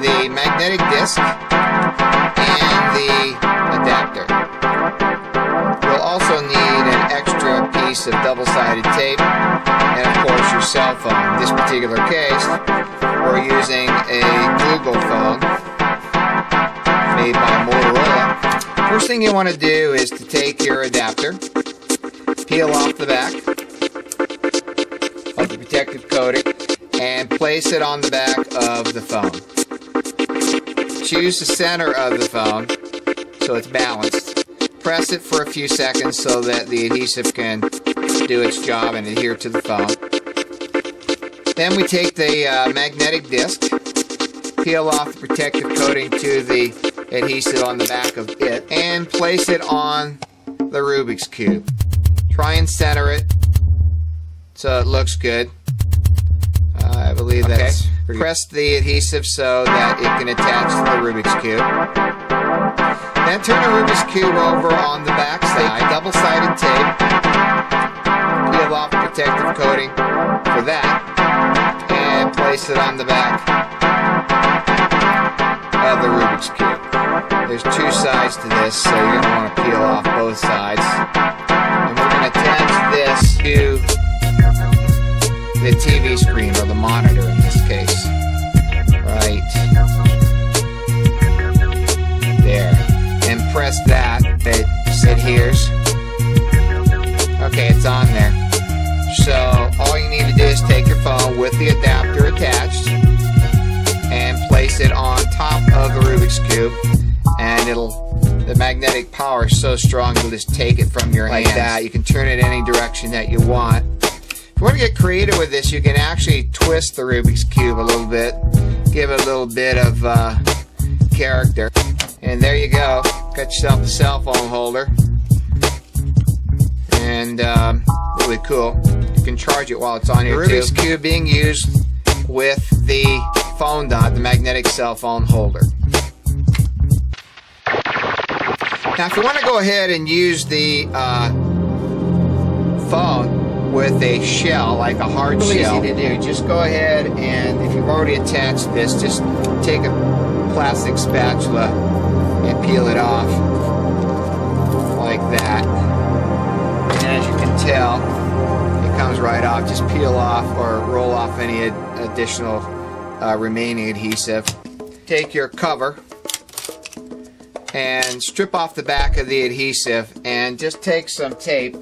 the magnetic disc and the adapter. You'll also need an extra piece of double-sided tape and of course your cell phone. In this particular case, we're using a Google phone made by Motorola. First thing you want to do is to take your adapter, peel off the back of the protective coating, and place it on the back of the phone. Choose the center of the phone so it's balanced. Press it for a few seconds so that the adhesive can do its job and adhere to the phone. Then we take the magnetic disc, peel off the protective coating to the adhesive on the back of it, and place it on the Rubik's Cube. Try and center it so it looks good. I believe that's pretty. Press the adhesive so that it can attach to the Rubik's Cube. Then turn the Rubik's Cube over on the back side, double-sided tape, peel off the protective coating for that, and place it on the back of the Rubik's Cube. There's two sides to this, so you're going to want to peel off both sides. And we're going to attach this to the TV screen, or the monitor in this case. Right there. And press that. It adheres. Okay, it's on there. So all you need to do is take your phone with the adapter attached and place it on top of the Rubik's Cube, and the magnetic power is so strong you'll just take it from your hands. Like that. You can turn it any direction that you want. If you want to get creative with this, you can actually twist the Rubik's Cube a little bit, give it a little bit of character, and there you go. Got yourself a cell phone holder, and really cool. You can charge it while it's on here too. The Rubik's Cube being used with the ThePhoneDot, the magnetic cell phone holder. Now, if you want to go ahead and use the phone with a shell, like a hard shell, easy to do. Just go ahead and, if you've already attached this, just take a plastic spatula and peel it off like that. And as you can tell, it comes right off. Just peel off or roll off any additional remaining adhesive. Take your cover and strip off the back of the adhesive, and just take some tape.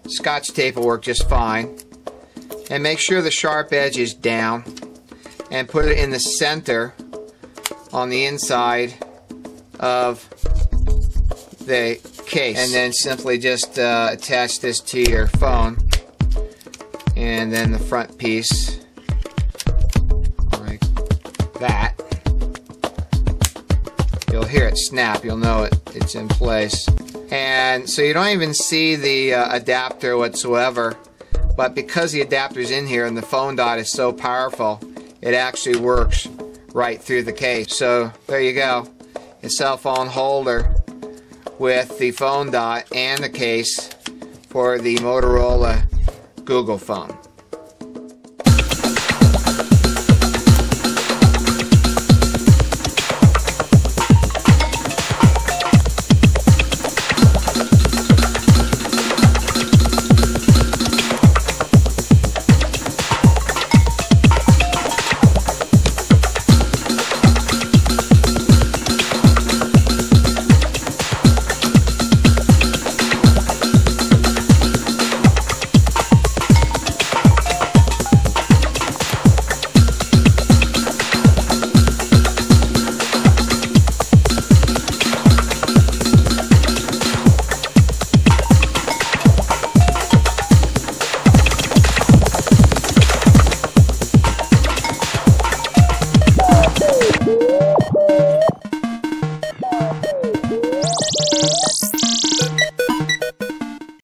Scotch tape will work just fine, and make sure the sharp edge is down, and put it in the center on the inside of the case, and then simply just attach this to your phone, and then the front piece like that. You'll hear it snap, you'll know it's in place. And so you don't even see the adapter whatsoever, but because the adapter's in here and the ThePhoneDot is so powerful, it actually works right through the case. So there you go, a cell phone holder with the ThePhoneDot and the case for the Motorola Google phone.